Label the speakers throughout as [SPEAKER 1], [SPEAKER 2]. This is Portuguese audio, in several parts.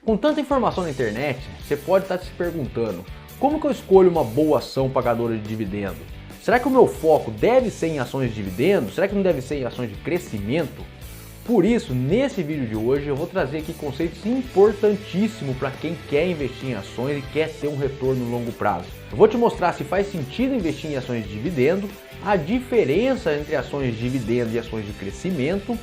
[SPEAKER 1] Com tanta informação na internet, você pode estar se perguntando: como que eu escolho uma boa ação pagadora de dividendo? Será que o meu foco deve ser em ações de dividendo? Será que não deve ser em ações de crescimento? Por isso, nesse vídeo de hoje eu vou trazer aqui conceitos importantíssimos para quem quer investir em ações e quer ter um retorno no longo prazo. Eu vou te mostrar se faz sentido investir em ações de dividendo, a diferença entre ações de dividendo e ações de crescimento.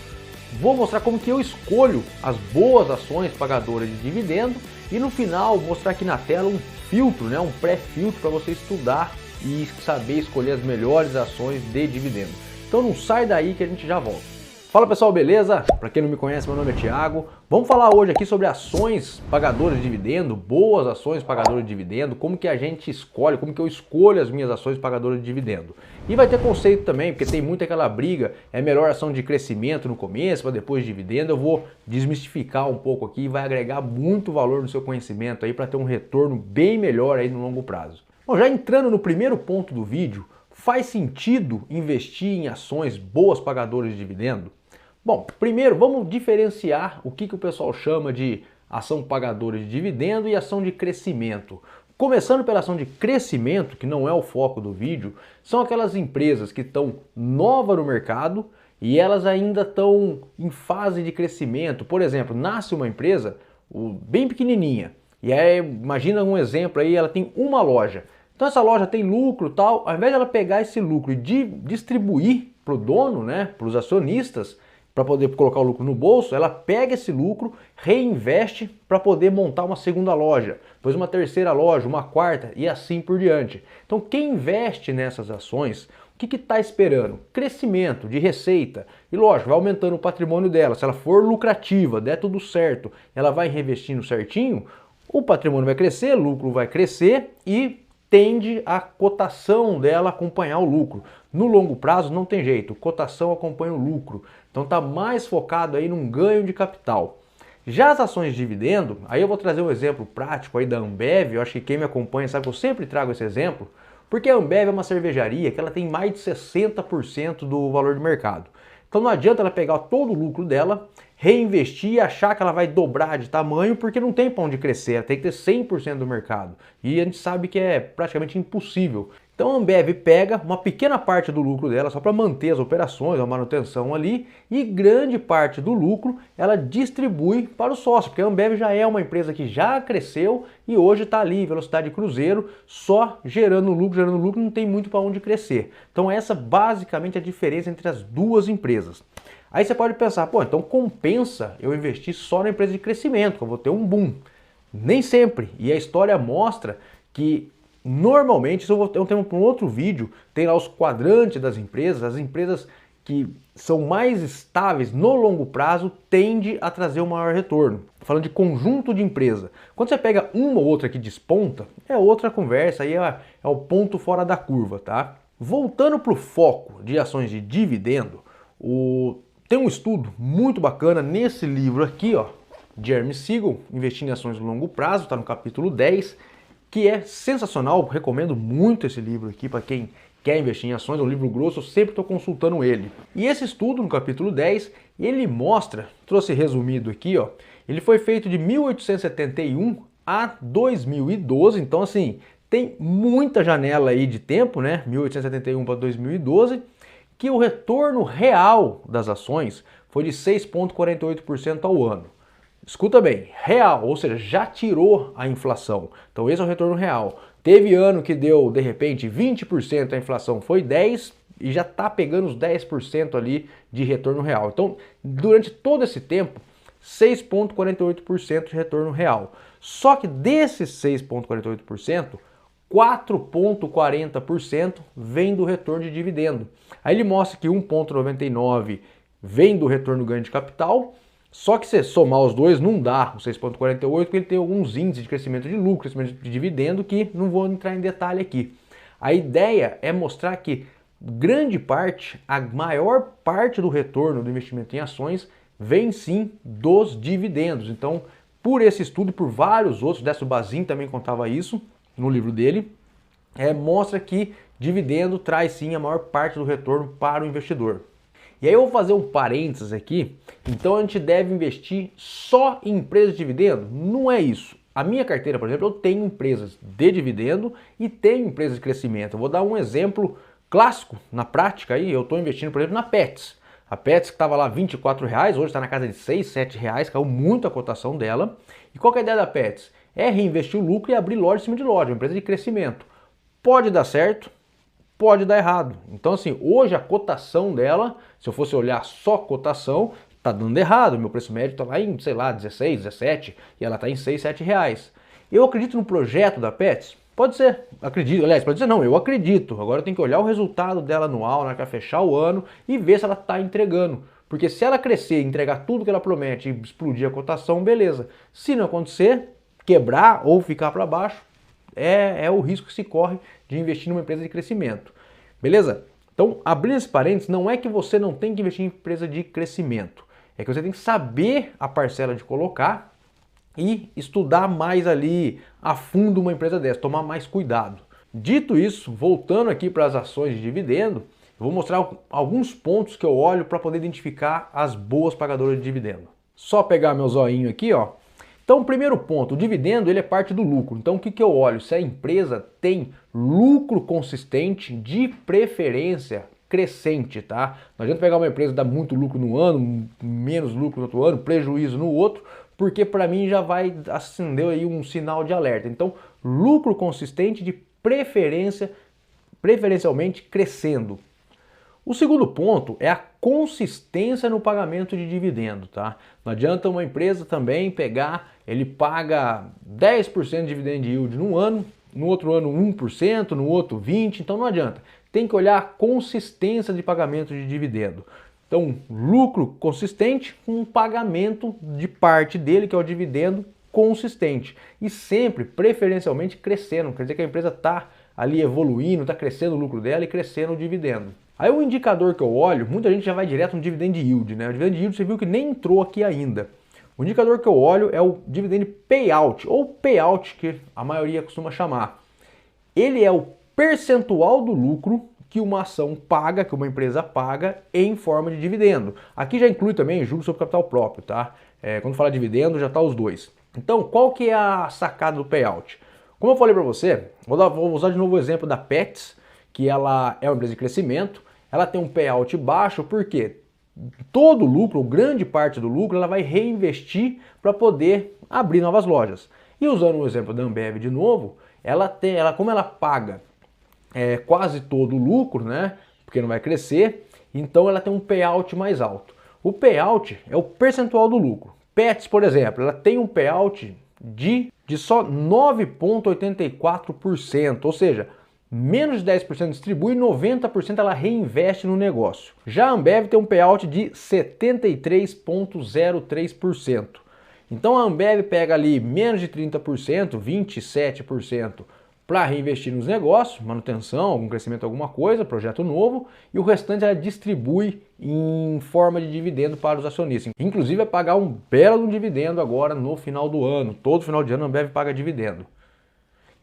[SPEAKER 1] Vou mostrar como que eu escolho as boas ações pagadoras de dividendo e no final mostrar aqui na tela um filtro, um pré-filtro para você estudar e saber escolher as melhores ações de dividendo. Então não sai daí que a gente já volta. Fala pessoal, beleza? Para quem não me conhece, meu nome é Thiago. Vamos falar hoje aqui sobre ações pagadoras de dividendo, boas ações pagadoras de dividendo, como que a gente escolhe, como que eu escolho as minhas ações pagadoras de dividendo. E vai ter conceito também, porque tem muito aquela briga, é melhor ação de crescimento no começo, para depois de dividendo. Eu vou desmistificar um pouco aqui e vai agregar muito valor no seu conhecimento aí para ter um retorno bem melhor aí no longo prazo. Bom, já entrando no primeiro ponto do vídeo, faz sentido investir em ações boas pagadoras de dividendo? Bom, primeiro vamos diferenciar o que o pessoal chama de ação pagadora de dividendo e ação de crescimento. Começando pela ação de crescimento, que não é o foco do vídeo, são aquelas empresas que estão novas no mercado e elas ainda estão em fase de crescimento. Por exemplo, nasce uma empresa bem pequenininha e aí imagina um exemplo aí, ela tem uma loja. Então essa loja tem lucro e tal, ao invés de ela pegar esse lucro e distribuir para o dono, para os acionistas, para poder colocar o lucro no bolso, ela pega esse lucro, reinveste para poder montar uma segunda loja, depois uma terceira loja, uma quarta e assim por diante. Então quem investe nessas ações, o que está esperando? Crescimento de receita. E lógico, vai aumentando o patrimônio dela. Se ela for lucrativa, der tudo certo, ela vai reinvestindo certinho, o patrimônio vai crescer, o lucro vai crescer e tende a cotação dela acompanhar o lucro. No longo prazo não tem jeito, cotação acompanha o lucro. Então está mais focado aí num ganho de capital. Já as ações de dividendo, aí eu vou trazer um exemplo prático aí da Ambev. Eu acho que quem me acompanha sabe que eu sempre trago esse exemplo, porque a Ambev é uma cervejaria que ela tem mais de 60% do valor de mercado. Então não adianta ela pegar todo o lucro dela, reinvestir e achar que ela vai dobrar de tamanho, porque não tem para onde crescer, ela tem que ter 100% do mercado. E a gente sabe que é praticamente impossível. Então a Ambev pega uma pequena parte do lucro dela só para manter as operações, a manutenção ali, e grande parte do lucro ela distribui para o sócio, porque a Ambev já é uma empresa que já cresceu e hoje está ali, velocidade cruzeiro, só gerando lucro, não tem muito para onde crescer. Então essa basicamente é a diferença entre as duas empresas. Aí você pode pensar, pô, então compensa eu investir só na empresa de crescimento, que eu vou ter um boom. Nem sempre, e a história mostra que normalmente, isso eu tenho um outro vídeo, tem lá os quadrantes das empresas, as empresas que são mais estáveis no longo prazo tende a trazer um maior retorno. Falando de conjunto de empresa. Quando você pega uma ou outra que desponta, é outra conversa, aí é o ponto fora da curva, tá? Voltando para o foco de ações de dividendo, tem um estudo muito bacana nesse livro aqui, ó, Jeremy Siegel, Investindo em Ações de Longo Prazo, está no capítulo 10, que é sensacional. Recomendo muito esse livro aqui para quem quer investir em ações. É um livro grosso, eu sempre estou consultando ele. E esse estudo, no capítulo 10, ele mostra, trouxe resumido aqui, ó, ele foi feito de 1871 a 2012, então assim, tem muita janela aí de tempo, 1871 para 2012, que o retorno real das ações foi de 6,48% ao ano. Escuta bem, real, ou seja, já tirou a inflação. Então esse é o retorno real. Teve ano que deu, de repente, 20%, a inflação foi 10% e já está pegando os 10% ali de retorno real. Então, durante todo esse tempo, 6,48% de retorno real. Só que desses 6,48%, 4,40% vem do retorno de dividendo. Aí ele mostra que 1,99% vem do retorno ganho de capital. Só que se somar os dois não dá o 6,48, porque ele tem alguns índices de crescimento de lucro, crescimento de dividendo, que não vou entrar em detalhe aqui. A ideia é mostrar que grande parte, a maior parte do retorno do investimento em ações vem sim dos dividendos. Então, por esse estudo e por vários outros, Décio Bazin também contava isso no livro dele, mostra que dividendo traz sim a maior parte do retorno para o investidor. E aí eu vou fazer um parênteses aqui. Então a gente deve investir só em empresas de dividendo? Não é isso. A minha carteira, por exemplo, eu tenho empresas de dividendo e tenho empresas de crescimento. Eu vou dar um exemplo clássico na prática aí. Eu estou investindo, por exemplo, na Pets. A Pets que estava lá R$24, hoje está na casa de R$6, R$7, caiu muito a cotação dela. E qual que é a ideia da Pets? É reinvestir o lucro e abrir loja em cima de loja, uma empresa de crescimento. Pode dar certo, pode dar errado. Então assim, hoje a cotação dela, se eu fosse olhar só a cotação, tá dando errado. Meu preço médio está lá em, sei lá, 16, 17 e ela está em 6, 7 reais. Eu acredito no projeto da Pets? Pode ser, acredito. Aliás, pode dizer não, eu acredito. Agora eu tenho que olhar o resultado dela anual, na hora que ela fechar o ano e ver se ela está entregando. Porque se ela crescer, entregar tudo que ela promete e explodir a cotação, beleza. Se não acontecer, quebrar ou ficar para baixo, é o risco que se corre de investir numa empresa de crescimento. Beleza? Então, abrindo esse parênteses, não é que você não tem que investir em empresa de crescimento. É que você tem que saber a parcela de colocar e estudar mais ali a fundo uma empresa dessa, tomar mais cuidado. Dito isso, voltando aqui para as ações de dividendo, eu vou mostrar alguns pontos que eu olho para poder identificar as boas pagadoras de dividendo. Só pegar meu zoinho aqui, ó. Então, primeiro ponto, o dividendo ele é parte do lucro. Então, o que eu olho? Se a empresa tem lucro consistente, de preferência crescente, tá? Não adianta pegar uma empresa que dá muito lucro no ano, menos lucro no outro ano, prejuízo no outro, porque para mim já vai acender aí um sinal de alerta. Então, lucro consistente de preferencialmente crescendo. O segundo ponto é a consistência no pagamento de dividendo, tá? Não adianta uma empresa também pegar, ele paga 10% de dividend yield num ano, no outro ano 1%, no outro 20%, então não adianta. Tem que olhar a consistência de pagamento de dividendo. Então, lucro consistente com um pagamento de parte dele, que é o dividendo consistente. E sempre, preferencialmente, crescendo. Quer dizer que a empresa está ali evoluindo, está crescendo o lucro dela e crescendo o dividendo. Aí o indicador que eu olho, muita gente já vai direto no dividend yield, né? O dividend yield você viu que nem entrou aqui ainda. O indicador que eu olho é o dividend payout, ou payout que a maioria costuma chamar. Ele é o percentual do lucro que uma ação paga, que uma empresa paga em forma de dividendo. Aqui já inclui também juros sobre capital próprio, tá? Quando fala dividendo já tá os dois. Então, qual que é a sacada do payout? Como eu falei para você, vou usar de novo o exemplo da Pets, que ela é uma empresa de crescimento. Ela tem um payout baixo porque todo o lucro, ou grande parte do lucro, ela vai reinvestir para poder abrir novas lojas. E usando o exemplo da Ambev de novo, como ela paga quase todo o lucro, né? Porque não vai crescer, então ela tem um payout mais alto. O payout é o percentual do lucro. Pets, por exemplo, ela tem um payout de só 9,84%, ou seja, menos de 10% distribui e 90% ela reinveste no negócio. Já a Ambev tem um payout de 73,03%. Então a Ambev pega ali menos de 30%, 27%, para reinvestir nos negócios, manutenção, algum crescimento, alguma coisa, projeto novo, e o restante ela distribui em forma de dividendo para os acionistas. Inclusive vai pagar um belo dividendo agora no final do ano. Todo final de ano a Ambev paga dividendo.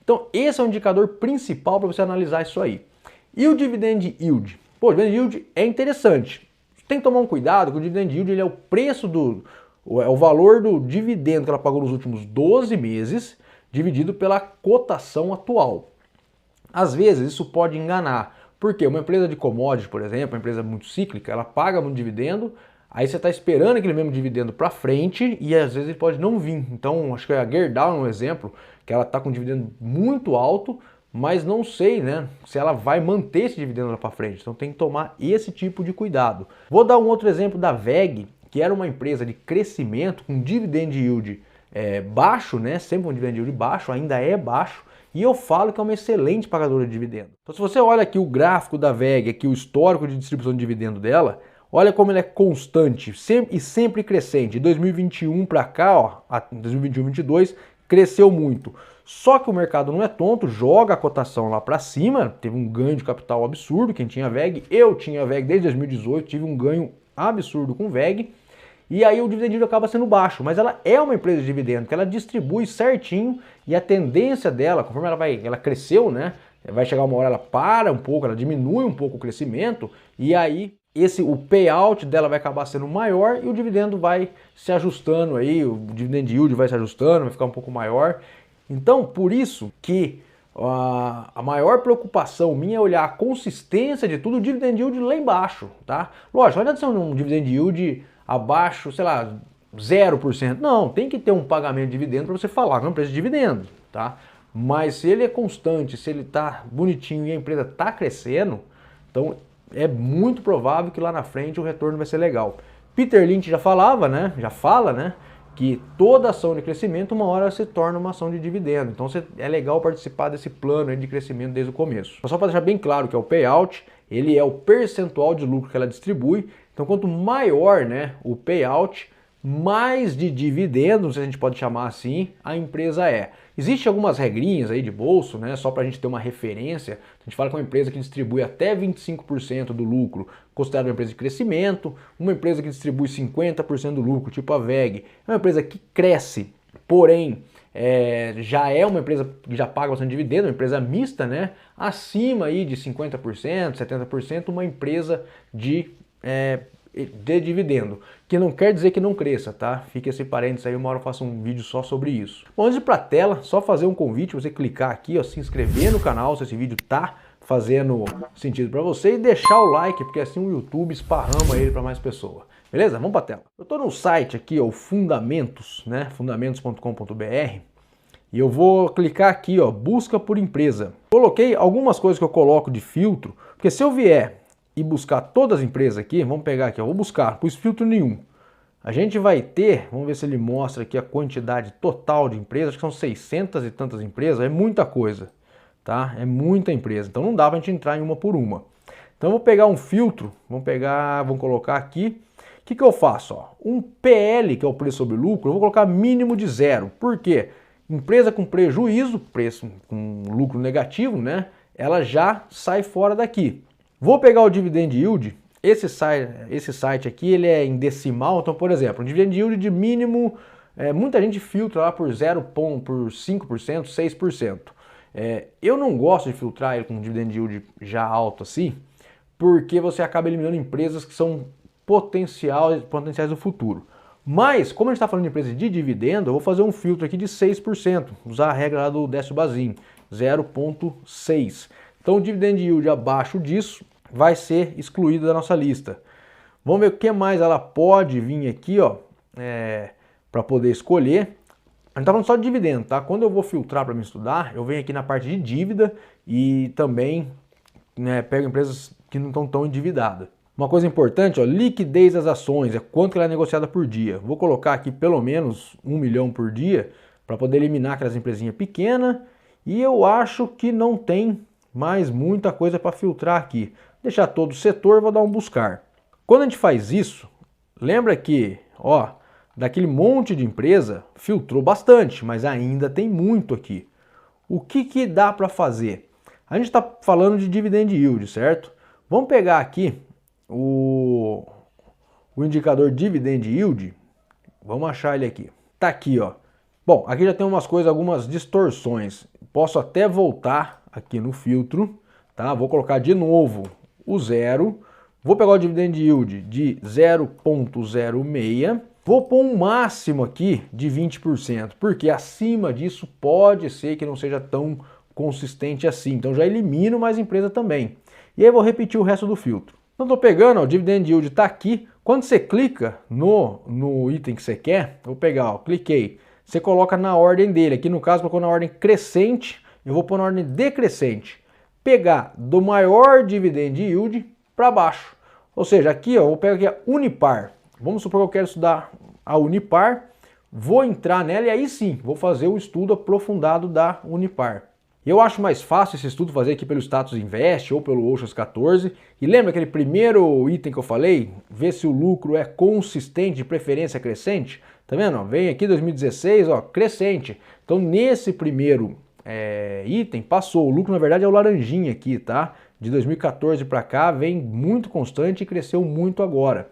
[SPEAKER 1] Então esse é o indicador principal para você analisar isso aí. E o dividend yield? Pô, o dividend yield é interessante. Tem que tomar um cuidado que o dividend yield ele é o preço é o valor do dividendo que ela pagou nos últimos 12 meses dividido pela cotação atual. Às vezes isso pode enganar, porque uma empresa de commodity, por exemplo, uma empresa muito cíclica, ela paga muito dividendo, aí você está esperando aquele mesmo dividendo para frente e às vezes ele pode não vir. Então, acho que a Gerdau é um exemplo, que ela está com um dividendo muito alto, mas não sei, né, se ela vai manter esse dividendo lá para frente. Então tem que tomar esse tipo de cuidado. Vou dar um outro exemplo da WEG, que era uma empresa de crescimento com dividend yield baixo, né? Sempre um dividend yield baixo, ainda é baixo, e eu falo que é uma excelente pagadora de dividendo. Então se você olha aqui o gráfico da WEG, aqui o histórico de distribuição de dividendo dela, olha como ele é constante e sempre crescente. De 2021 para cá, ó, 2021, 2022, cresceu muito. Só que o mercado não é tonto, joga a cotação lá para cima, teve um ganho de capital absurdo, quem tinha WEG, eu tinha WEG desde 2018, tive um ganho absurdo com WEG, e aí o dividend yield acaba sendo baixo, mas ela é uma empresa de dividendo, que ela distribui certinho, e a tendência dela, conforme ela cresceu, né, vai chegar uma hora ela para um pouco, ela diminui um pouco o crescimento, e aí o payout dela vai acabar sendo maior e o dividendo vai se ajustando aí, o dividend yield vai se ajustando, vai ficar um pouco maior. Então, por isso que a maior preocupação minha é olhar a consistência de tudo, o dividend yield lá embaixo, tá? Lógico, não adianta ser um dividend yield abaixo, sei lá, 0%. Não, tem que ter um pagamento de dividendo para você falar que é uma empresa de dividendo, tá? Mas se ele é constante, se ele está bonitinho e a empresa está crescendo, então é muito provável que lá na frente o retorno vai ser legal. Peter Lynch já falava, né? Já fala, né? Que toda ação de crescimento uma hora se torna uma ação de dividendo. Então é legal participar desse plano aí de crescimento desde o começo. Só para deixar bem claro que é o payout, ele é o percentual de lucro que ela distribui. Então quanto maior, né, o payout, mais de dividendos, se a gente pode chamar assim, a empresa é. Existem algumas regrinhas aí de bolso, né, só para a gente ter uma referência. A gente fala que uma empresa que distribui até 25% do lucro, considerada uma empresa de crescimento. Uma empresa que distribui 50% do lucro, tipo a VEG, é uma empresa que cresce, porém já é uma empresa que já paga bastante dividendo, uma empresa mista, né? Acima aí de 50%, 70%, uma empresa de dividendo, que não quer dizer que não cresça, tá? Fica esse parênteses aí, uma hora eu faço um vídeo só sobre isso. Bom, antes de ir para a tela, só fazer um convite, você clicar aqui, ó, se inscrever no canal se esse vídeo tá fazendo sentido para você e deixar o like, porque assim o YouTube esparrama ele para mais pessoas. Beleza? Vamos para a tela. Eu estou no site aqui, ó, o Fundamentos, né? fundamentos.com.br, e eu vou clicar aqui, ó, busca por empresa. Coloquei algumas coisas que eu coloco de filtro, porque se eu vier e buscar todas as empresas aqui, vamos pegar aqui, eu vou buscar, pus filtro nenhum. A gente vai ter, vamos ver se ele mostra aqui a quantidade total de empresas, acho que são 600 e tantas empresas, é muita coisa, tá? É muita empresa, então não dá pra gente entrar em uma por uma. Então eu vou pegar um filtro, vamos colocar aqui, o que eu faço? Ó? Um PL, que é o preço sobre lucro, eu vou colocar mínimo de 0, por quê? Empresa com prejuízo, preço com lucro negativo, né? Ela já sai fora daqui. Vou pegar o dividend yield, esse site aqui ele é em decimal, então por exemplo, um dividend yield de mínimo, muita gente filtra lá por 5%, 6%. Eu não gosto de filtrar ele com um dividend yield já alto assim, porque você acaba eliminando empresas que são potenciais do futuro. Mas, como a gente está falando de empresa de dividendo, eu vou fazer um filtro aqui de 6%, usar a regra lá do Décio Bazin, 0,6%. Então o dividend yield abaixo disso vai ser excluído da nossa lista. Vamos ver o que mais ela pode vir aqui, ó, para poder escolher. A gente tá falando só de dividendo, tá? Quando eu vou filtrar para me estudar, eu venho aqui na parte de dívida e também, né, pego empresas que não estão tão endividadas. Uma coisa importante, ó, liquidez das ações, é quanto que ela é negociada por dia. Vou colocar aqui pelo menos 1 milhão por dia para poder eliminar aquelas empresinhas pequenas. E eu acho que não tem mais muita coisa para filtrar aqui. Deixar todo o setor, vou dar um buscar. Quando a gente faz isso, lembra que, ó, daquele monte de empresa, filtrou bastante, mas ainda tem muito aqui. O que dá para fazer? A gente está falando de dividend yield, certo? Vamos pegar aqui o indicador dividend yield, vamos achar ele aqui. Tá aqui, ó. Bom, aqui já tem umas coisas, algumas distorções. Posso até voltar aqui no filtro, tá? Vou colocar de novo o 0. Vou pegar o dividend yield de 0,06. Vou pôr um máximo aqui de 20%, porque acima disso pode ser que não seja tão consistente assim. Então já elimino mais empresa também. E aí vou repetir o resto do filtro. Então estou pegando, ó, o dividend yield está aqui. Quando você clica no item que você quer, eu vou pegar, ó, cliquei. Você coloca na ordem dele. Aqui no caso, colocou na ordem crescente, eu vou pôr na ordem decrescente. Pegar do maior dividend yield para baixo. Ou seja, aqui ó, eu vou pegar aqui a Unipar. Vamos supor que eu quero estudar a Unipar. Vou entrar nela e aí sim, vou fazer o estudo aprofundado da Unipar. Eu acho mais fácil esse estudo fazer aqui pelo Status Invest ou pelo Oceans 14. E lembra aquele primeiro item que eu falei? Ver se o lucro é consistente, de preferência crescente? Tá vendo? Vem aqui 2016, ó, crescente. Então nesse primeiro item passou. O lucro na verdade é o laranjinha aqui, tá? De 2014 para cá vem muito constante e cresceu muito agora.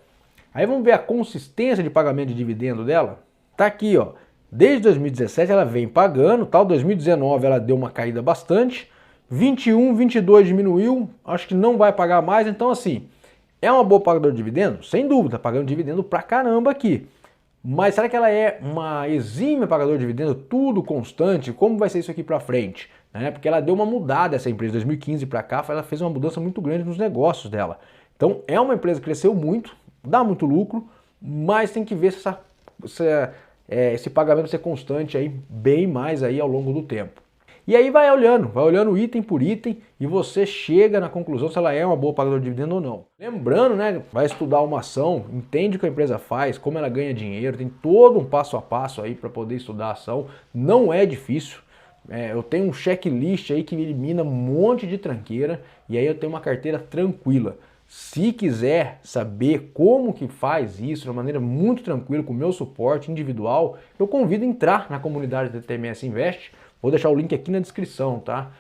[SPEAKER 1] Aí vamos ver a consistência de pagamento de dividendo dela. Tá aqui, ó. Desde 2017 ela vem pagando, tal. 2019 ela deu uma caída bastante. 21, 22 diminuiu, acho que não vai pagar mais. Então assim, É uma boa pagadora de dividendo? Sem dúvida, pagando dividendo pra caramba aqui. Mas será que ela é uma exímia pagadora de dividendo, tudo constante? Como vai ser isso aqui para frente? Porque ela deu uma mudada, essa empresa, de 2015 para cá, ela fez uma mudança muito grande nos negócios dela. Então é uma empresa que cresceu muito, dá muito lucro, mas tem que ver se esse pagamento vai ser constante aí, bem mais aí ao longo do tempo. E aí vai olhando item por item e você chega na conclusão se ela é uma boa pagadora de dividendo ou não. Lembrando, vai estudar uma ação, entende o que a empresa faz, como ela ganha dinheiro, tem todo um passo a passo aí para poder estudar a ação, não é difícil. Eu tenho um checklist aí que me elimina um monte de tranqueira e aí eu tenho uma carteira tranquila. Se quiser saber como que faz isso de uma maneira muito tranquila, com o meu suporte individual, eu convido a entrar na comunidade da TMS Invest. Vou deixar o link aqui na descrição, tá?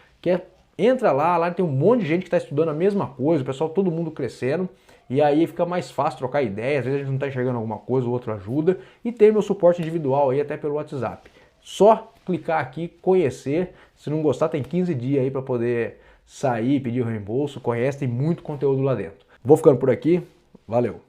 [SPEAKER 1] Entra lá tem um monte de gente que está estudando a mesma coisa, o pessoal, todo mundo crescendo, e aí fica mais fácil trocar ideias, às vezes a gente não está enxergando alguma coisa, o outro ajuda, e tem meu suporte individual aí até pelo WhatsApp. Só clicar aqui, conhecer, se não gostar tem 15 dias aí para poder sair, pedir o reembolso, conhece, tem muito conteúdo lá dentro. Vou ficando por aqui, valeu!